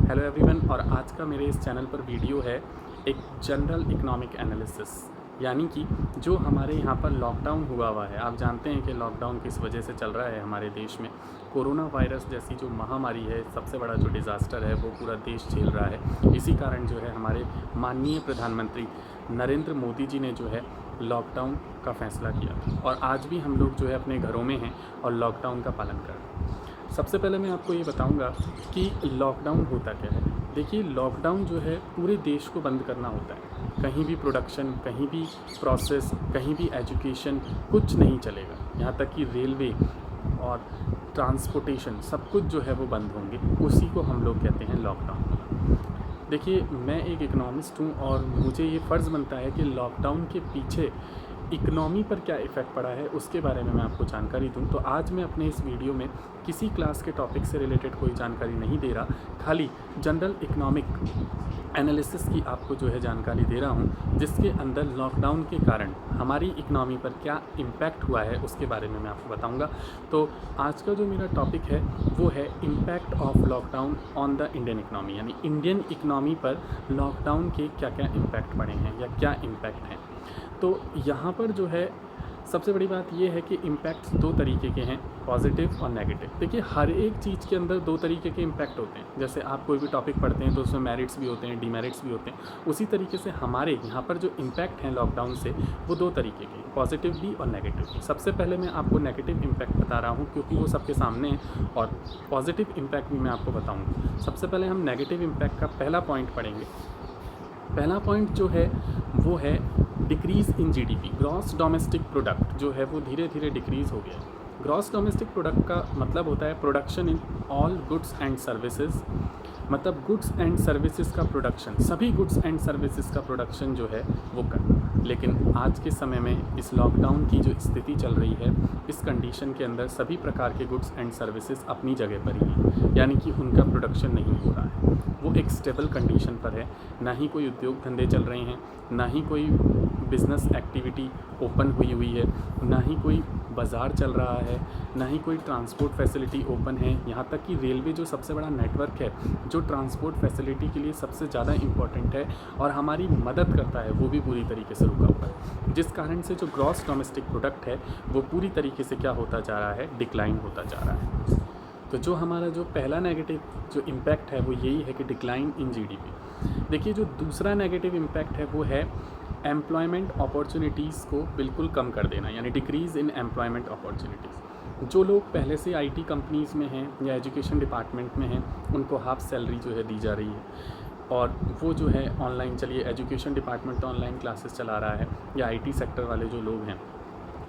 Hello everyone. और आज का मेरे इस चैनल पर वीडियो है एक जनरल इकोनॉमिक एनालिसिस, यानी कि जो हमारे यहाँ पर लॉकडाउन हुआ है। आप जानते हैं कि लॉकडाउन किस वजह से चल रहा है हमारे देश में। कोरोना वायरस जैसी जो महामारी है, सबसे बड़ा जो डिज़ास्टर है वो पूरा देश झेल रहा है। इसी कारण जो है हमारे माननीय प्रधानमंत्री नरेंद्र मोदी जी ने जो है लॉकडाउन का फैसला किया और आज भी हम लोग जो है अपने घरों में हैं और लॉकडाउन का पालन कर रहे हैं। सबसे पहले मैं आपको ये बताऊंगा कि लॉकडाउन होता क्या है। देखिए, लॉकडाउन जो है पूरे देश को बंद करना होता है। कहीं भी प्रोडक्शन, कहीं भी प्रोसेस, कहीं भी एजुकेशन, कुछ नहीं चलेगा। यहाँ तक कि रेलवे और ट्रांसपोर्टेशन सब कुछ जो है वो बंद होंगे। उसी को हम लोग कहते हैं लॉकडाउन। देखिए, मैं एक इकोनॉमिस्ट हूँ और मुझे ये फ़र्ज़ बनता है कि लॉकडाउन के पीछे इकनॉमी पर क्या इफ़ेक्ट पड़ा है उसके बारे में मैं आपको जानकारी दूं। तो आज मैं अपने इस वीडियो में किसी क्लास के टॉपिक से रिलेटेड कोई जानकारी नहीं दे रहा, खाली जनरल इकोनॉमिक एनालिसिस की आपको जो है जानकारी दे रहा हूं, जिसके अंदर लॉकडाउन के कारण हमारी इकनॉमी पर क्या इम्पैक्ट हुआ है उसके बारे में मैं आपको बताऊंगा। तो आज का जो मेरा टॉपिक है वो है impact of lockdown on the Indian economy, यानी इंडियन इकनॉमी पर लॉकडाउन के क्या क्या इम्पैक्ट पड़े हैं या क्या इम्पैक्ट हैं। तो यहाँ पर जो है सबसे बड़ी बात ये है कि इम्पैक्ट्स दो तरीके के हैं, पॉजिटिव और नेगेटिव। देखिए, हर एक चीज़ के अंदर दो तरीके के इम्पैक्ट होते हैं। जैसे आप कोई भी टॉपिक पढ़ते हैं तो उसमें मेरिट्स भी होते हैं, डीमेरिट्स भी होते हैं। उसी तरीके से हमारे यहाँ पर जो इम्पैक्ट हैं लॉकडाउन से, वो दो तरीके के, पॉजिटिव भी और नेगेटिव भी। सबसे पहले मैं आपको नेगेटिव इम्पैक्ट बता रहा हूँ क्योंकि वो सबके सामने है, और पॉजिटिव इम्पैक्ट भी मैं आपको बताऊँगा। सबसे पहले हम नेगेटिव इम्पैक्ट का पहला पॉइंट पढ़ेंगे। पहला पॉइंट जो है वो है decrease in GDP, gross domestic product जो है वो धीरे धीरे डिक्रीज़ हो गया है। ग्रॉस डोमेस्टिक प्रोडक्ट का मतलब होता है production in all goods and services, मतलब गुड्स एंड सर्विसेज का प्रोडक्शन, सभी गुड्स एंड सर्विसेज का प्रोडक्शन जो है वो करना। लेकिन आज के समय में इस लॉकडाउन की जो स्थिति चल रही है, इस कंडीशन के अंदर सभी प्रकार के गुड्स एंड सर्विसेज अपनी जगह पर ही हैं, यानी कि उनका प्रोडक्शन नहीं हो रहा है। वो एक स्टेबल कंडीशन पर है। ना ही कोई उद्योग धंधे चल रहे हैं, ना ही कोई बिज़नेस एक्टिविटी ओपन हुई है, ना ही कोई बाज़ार चल रहा है, ना ही कोई ट्रांसपोर्ट फैसिलिटी ओपन है। यहाँ तक कि रेलवे जो सबसे बड़ा नेटवर्क है, जो ट्रांसपोर्ट फैसिलिटी के लिए सबसे ज़्यादा इम्पॉर्टेंट है और हमारी मदद करता है, वो भी पूरी तरीके से रुका हुआ है। जिस कारण से जो ग्रॉस डोमेस्टिक प्रोडक्ट है वो पूरी तरीके से क्या होता जा रहा है, डिक्लाइन होता जा रहा है। तो जो हमारा जो पहला नेगेटिव जो इम्पैक्ट है वो यही है कि डिक्लाइन इन जीडीपी। देखिए, जो दूसरा नेगेटिव इम्पैक्ट है वो है एम्प्लॉयमेंट अपॉर्चुनिटीज़ को बिल्कुल कम कर देना, यानी डिक्रीज़ इन एम्प्लॉयमेंट अपॉर्चुनिटीज़। जो लोग पहले से आईटी कंपनीज़ में हैं या एजुकेशन डिपार्टमेंट में हैं, उनको हाफ सैलरी जो है दी जा रही है, और वो जो है ऑनलाइन, चलिए एजुकेशन डिपार्टमेंट तो ऑनलाइन क्लासेस चला रहा है, या आईटी सेक्टर वाले जो लोग हैं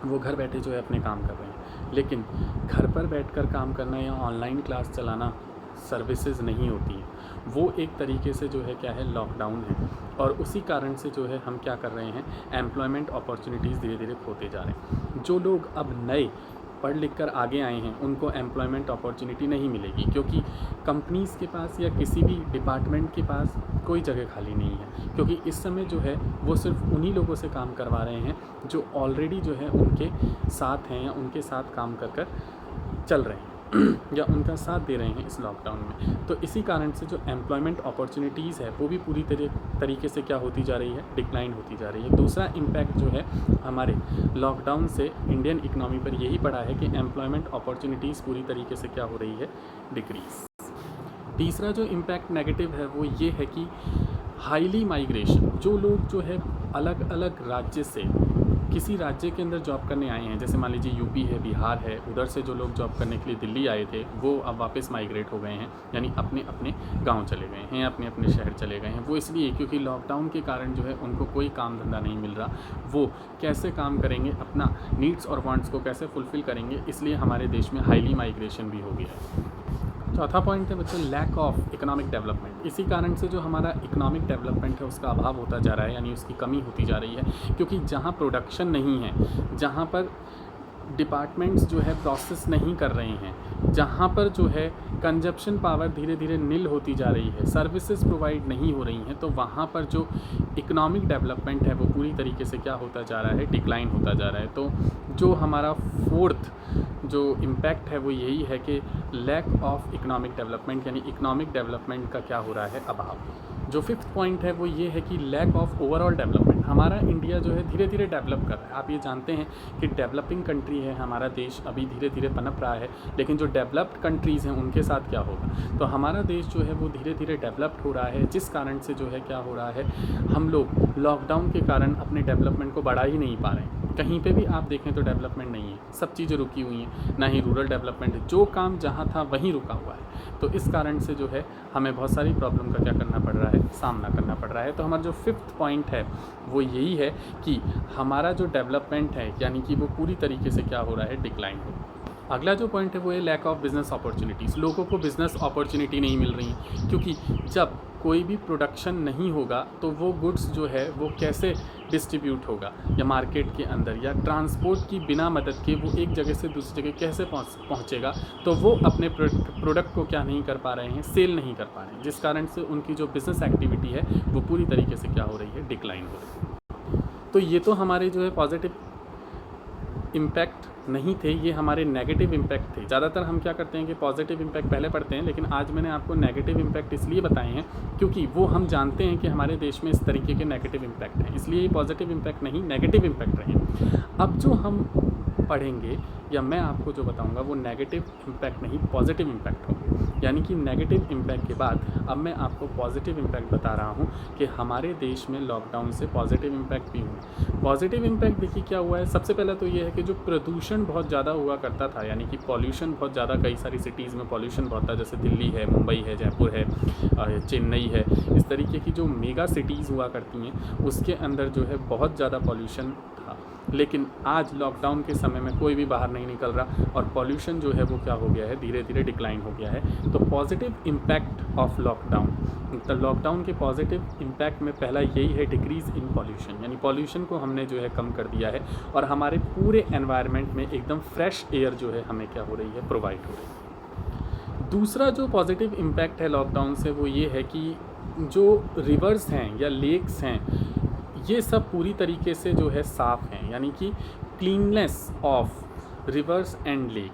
वो घर बैठे जो है अपने काम कर रहे हैं। लेकिन घर पर बैठकर काम करना या ऑनलाइन क्लास चलाना सर्विसेज नहीं होती हैं। वो एक तरीके से जो है क्या है, लॉकडाउन है। और उसी कारण से जो है हम क्या कर रहे हैं, एम्प्लॉयमेंट अपॉर्चुनिटीज़ धीरे धीरे खोते जा रहे हैं। जो लोग अब नए पढ़ लिख कर आगे आए हैं उनको एम्प्लॉयमेंट अपॉर्चुनिटी नहीं मिलेगी, क्योंकि कंपनीज़ के पास या किसी भी डिपार्टमेंट के पास कोई जगह खाली नहीं है। क्योंकि इस समय जो है वो सिर्फ उन्हीं लोगों से काम करवा रहे हैं जो ऑलरेडी जो है उनके साथ हैं या उनके साथ काम कर कर चल रहे हैं या उनका साथ दे रहे हैं इस लॉकडाउन में। तो इसी कारण से जो एम्प्लॉयमेंट अपॉर्चुनिटीज़ है वो भी पूरी तरीके से क्या होती जा रही है, डिक्लाइन होती जा रही है। दूसरा इम्पैक्ट जो है हमारे लॉकडाउन से इंडियन इकनॉमी पर यही पड़ा है कि एम्प्लॉयमेंट अपॉर्चुनिटीज़ पूरी तरीके से क्या हो रही है, डिक्रीज़। तीसरा जो इम्पैक्ट नेगेटिव है वो ये है कि हाईली माइग्रेशन, जो लोग जो है अलग अलग राज्य से किसी राज्य के अंदर जॉब करने आए हैं, जैसे मान लीजिए यूपी है, बिहार है, उधर से जो लोग जॉब करने के लिए दिल्ली आए थे वो अब वापस माइग्रेट हो गए हैं, यानी अपने अपने गांव चले गए हैं, अपने अपने शहर चले गए हैं। वो इसलिए क्योंकि लॉकडाउन के कारण जो है उनको कोई काम धंधा नहीं मिल रहा। वो कैसे काम करेंगे, अपना नीड्स और वांट्स को कैसे फुलफ़िल करेंगे, इसलिए हमारे देश में हाईली माइग्रेशन भी हो गया है। चौथा पॉइंट है बच्चों, लैक ऑफ इकोनॉमिक डेवलपमेंट। इसी कारण से जो हमारा इकोनॉमिक डेवलपमेंट है उसका अभाव होता जा रहा है, यानी उसकी कमी होती जा रही है। क्योंकि जहाँ प्रोडक्शन नहीं है, जहाँ पर डिपार्टमेंट्स जो है प्रोसेस नहीं कर रहे हैं, जहाँ पर जो है कंजप्शन पावर धीरे धीरे नील होती जा रही है, सर्विसेज प्रोवाइड नहीं हो रही हैं, तो वहाँ पर जो इकोनॉमिक डेवलपमेंट है वो पूरी तरीके से क्या होता जा रहा है, डिक्लाइन होता जा रहा है। तो जो हमारा फोर्थ जो इम्पैक्ट है वो यही है कि लैक ऑफ इकोनॉमिक डेवलपमेंट, यानी इकोनॉमिक डेवलपमेंट का क्या हो रहा है, अभाव। जो फिफ्थ पॉइंट है वो ये है कि लैक ऑफ ओवरऑल डेवलपमेंट। हमारा इंडिया जो है धीरे धीरे डेवलप कर रहा है। आप ये जानते हैं कि डेवलपिंग कंट्री है हमारा देश, अभी धीरे धीरे पनप रहा है, लेकिन जो डेवलप्ड कंट्रीज़ हैं उनके साथ क्या होगा। तो हमारा देश जो है वो धीरे धीरे डेवलप्ड हो रहा है, जिस कारण से जो है क्या हो रहा है, हम लोग लॉकडाउन के कारण अपने डेवलपमेंट को बढ़ा ही नहीं पा रहे हैं। कहीं पे भी आप देखें तो डेवलपमेंट नहीं है, सब चीज़ें रुकी हुई हैं, ना ही रूरल डेवलपमेंट है, जो काम जहाँ था वहीं रुका हुआ है। तो इस कारण से जो है हमें बहुत सारी प्रॉब्लम का क्या करना पड़ रहा है, सामना करना पड़ रहा है। तो हमारा जो फिफ्थ पॉइंट है वो यही है कि हमारा जो डेवलपमेंट है यानी कि वो पूरी तरीके से क्या हो रहा है, डिक्लाइन हो। अगला जो पॉइंट है वो है लैक ऑफ बिज़नेस अपॉर्चुनिटीज़। लोगों को बिज़नेस अपॉर्चुनिटी नहीं मिल रही, क्योंकि जब कोई भी प्रोडक्शन नहीं होगा तो वो गुड्स जो है वो कैसे डिस्ट्रीब्यूट होगा, या मार्केट के अंदर, या ट्रांसपोर्ट की बिना मदद के वो एक जगह से दूसरी जगह कैसे पहुँचेगा। तो वो अपने प्रोडक्ट को क्या नहीं कर पा रहे हैं, सेल नहीं कर पा रहे हैं, जिस कारण से उनकी जो बिज़नेस एक्टिविटी है वो पूरी तरीके से क्या हो रही है, डिक्लाइन हो रही है। तो ये तो हमारे जो है पॉजिटिव इम्पैक्ट नहीं थे, ये हमारे नेगेटिव इम्पैक्ट थे। ज़्यादातर हम क्या करते हैं कि पॉजिटिव इम्पैक्ट पहले पढ़ते हैं, लेकिन आज मैंने आपको नेगेटिव इम्पैक्ट इसलिए बताए हैं क्योंकि वो हम जानते हैं कि हमारे देश में इस तरीके के नेगेटिव इम्पैक्ट हैं, इसलिए ये पॉजिटिव इम्पैक्ट नहीं नेगेटिव इम्पैक्ट रहे। अब जो हम पढ़ेंगे या मैं आपको जो बताऊंगा वो नेगेटिव इम्पैक्ट नहीं, पॉजिटिव इम्पैक्ट होगा। यानी कि नेगेटिव इम्पैक्ट के बाद अब मैं आपको पॉजिटिव इम्पैक्ट बता रहा हूँ कि हमारे देश में लॉकडाउन से पॉजिटिव इम्पैक्ट भी हुए। पॉजिटिव इम्पैक्ट देखिए क्या हुआ है। सबसे पहला तो ये है कि जो प्रदूषण बहुत ज़्यादा हुआ करता था, यानी कि पॉल्यूशन बहुत ज़्यादा, कई सारी सिटीज़ में पॉल्यूशन बहुत था, जैसे दिल्ली है, मुंबई है, जयपुर है, चेन्नई है, इस तरीके की जो मेगा सिटीज़ हुआ करती हैं उसके अंदर जो है बहुत ज़्यादा पॉल्यूशन था। लेकिन आज लॉकडाउन के समय में कोई भी बाहर नहीं निकल रहा और पॉल्यूशन जो है वो क्या हो गया है, धीरे धीरे डिक्लाइन हो गया है। तो पॉजिटिव इम्पैक्ट ऑफ लॉकडाउन, तो लॉकडाउन के पॉजिटिव इम्पैक्ट में पहला यही है डिक्रीज़ इन पॉल्यूशन, यानी पॉल्यूशन को हमने जो है कम कर दिया है और हमारे पूरे एनवायरनमेंट में एकदम फ्रेश एयर जो है हमें क्या हो रही है, प्रोवाइड हो रही है। दूसरा जो पॉजिटिव इम्पैक्ट है लॉकडाउन से वो ये है कि जो रिवर्स हैं या लेक्स हैं ये सब पूरी तरीके से जो है साफ़ हैं, यानी कि cleanness of rivers and lake,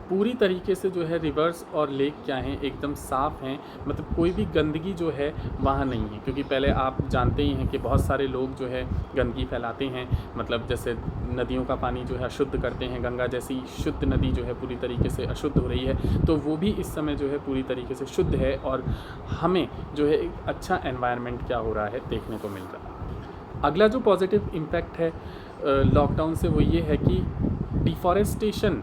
पूरी तरीके से जो है रिवर्स और लेक क्या हैं, एकदम साफ़ हैं। मतलब कोई भी गंदगी जो है वहाँ नहीं है, क्योंकि पहले आप जानते ही हैं कि बहुत सारे लोग जो है गंदगी फैलाते हैं, मतलब जैसे नदियों का पानी जो है अशुद्ध करते हैं, गंगा जैसी शुद्ध नदी जो है पूरी तरीके से अशुद्ध हो रही है, तो वो भी इस समय जो है पूरी तरीके से शुद्ध है और हमें जो है एक अच्छा एनवायरनमेंट क्या हो रहा है, देखने को मिल रहा है। अगला जो पॉजिटिव इम्पैक्ट है लॉकडाउन से वो ये है कि डिफॉरेस्टेशन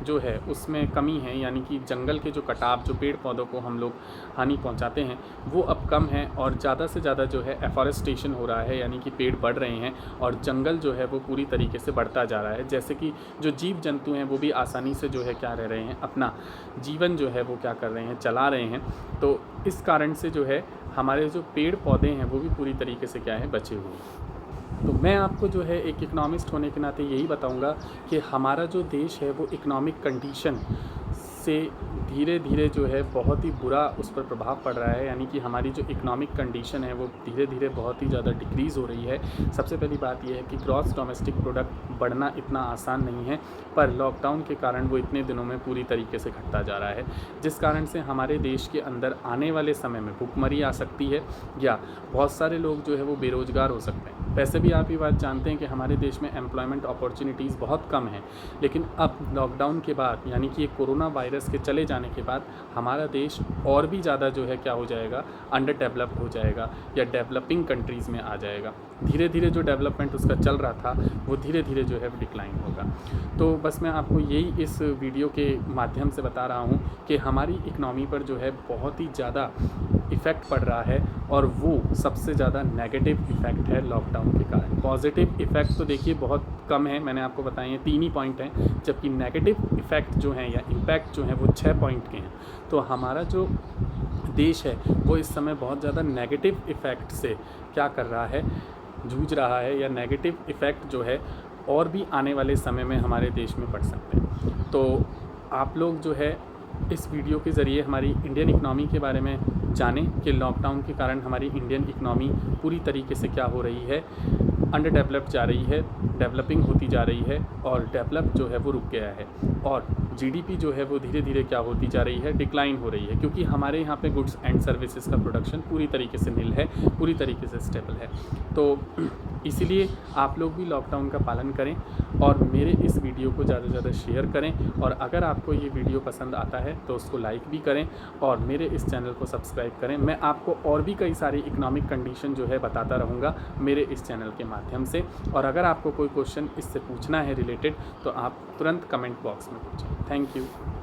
जो है उसमें कमी है, यानी कि जंगल के जो कटाव, जो पेड़ पौधों को हम लोग हानि पहुंचाते हैं वो अब कम है और ज़्यादा से ज़्यादा जो है एफॉरेस्टेशन हो रहा है, यानी कि पेड़ बढ़ रहे हैं और जंगल जो है वो पूरी तरीके से बढ़ता जा रहा है। जैसे कि जो जीव जंतु हैं वो भी आसानी से जो है क्या रह रहे हैं, अपना जीवन जो है वो क्या कर रहे हैं, चला रहे हैं। तो इस कारण से जो है हमारे जो पेड़ पौधे हैं वो भी पूरी तरीके से क्या है, बचे हुए हैं। तो मैं आपको जो है एक इकोनॉमिस्ट होने के नाते यही बताऊंगा कि हमारा जो देश है वो इकोनॉमिक कंडीशन से धीरे धीरे जो है बहुत ही बुरा उस पर प्रभाव पड़ रहा है, यानी कि हमारी जो इकोनॉमिक कंडीशन है वो धीरे धीरे बहुत ही ज़्यादा डिक्रीज़ हो रही है। सबसे पहली बात यह है कि ग्रॉस डोमेस्टिक प्रोडक्ट बढ़ना इतना आसान नहीं है, पर लॉकडाउन के कारण वो इतने दिनों में पूरी तरीके से घटता जा रहा है, जिस कारण से हमारे देश के अंदर आने वाले समय में भुखमरी आ सकती है या बहुत सारे लोग जो है वो बेरोज़गार हो सकते हैं। वैसे भी आप ये बात जानते हैं कि हमारे देश में एम्प्लॉयमेंट अपॉर्चुनिटीज़ बहुत कम हैं, लेकिन अब लॉकडाउन के बाद, यानी कि कोरोना वायरस के चले जाने के बाद हमारा देश और भी ज़्यादा जो है क्या हो जाएगा, अंडर डेवलप्ड हो जाएगा या डेवलपिंग कंट्रीज़ में आ जाएगा। धीरे धीरे जो डेवलपमेंट उसका चल रहा था वो धीरे धीरे जो है डिक्लाइन होगा। तो बस मैं आपको यही इस वीडियो के माध्यम से बता रहा हूँ कि हमारी इकनॉमी पर जो है बहुत ही ज़्यादा इफ़ेक्ट पड़ रहा है और वो सबसे ज़्यादा नेगेटिव इफ़ेक्ट है लॉकडाउन के कारण। पॉजिटिव इफ़ेक्ट तो देखिए बहुत कम है, मैंने आपको बताए हैं 3 ही पॉइंट हैं, जबकि नेगेटिव इफ़ेक्ट जो हैं या इम्पैक्ट जो हैं वो 6 पॉइंट के हैं। तो हमारा जो देश है वो इस समय बहुत ज़्यादा नेगेटिव इफ़ेक्ट से क्या कर रहा है, जूझ रहा है, या नेगेटिव इफ़ेक्ट जो है और भी आने वाले समय में हमारे देश में पड़ सकते हैं। तो आप लोग जो है इस वीडियो के ज़रिए हमारी इंडियन इकनॉमी के बारे में जानें कि लॉकडाउन के कारण हमारी इंडियन इकनॉमी पूरी तरीके से क्या हो रही है, अंडर डेवलप्ड जा रही है, डेवलपिंग होती जा रही है, और डेवलप जो है वो रुक गया है, और जीडीपी जो है वो धीरे धीरे क्या होती जा रही है, डिक्लाइन हो रही है, क्योंकि हमारे यहाँ पे गुड्स एंड सर्विसेज का प्रोडक्शन पूरी तरीके से नील है, पूरी तरीके से स्टेबल है। तो इसीलिए आप लोग भी लॉकडाउन का पालन करें और मेरे इस वीडियो को ज़्यादा से ज़्यादा शेयर करें, और अगर आपको ये वीडियो पसंद आता है तो उसको लाइक भी करें और मेरे इस चैनल को सब्सक्राइब करें। मैं आपको और भी कई सारी इकोनॉमिक कंडीशन जो है बताता रहूँगा मेरे इस चैनल के माध्यम से, और अगर आपको कोई क्वेश्चन इससे पूछना है रिलेटेड तो आप तुरंत कमेंट बॉक्स में पूछें। Thank you.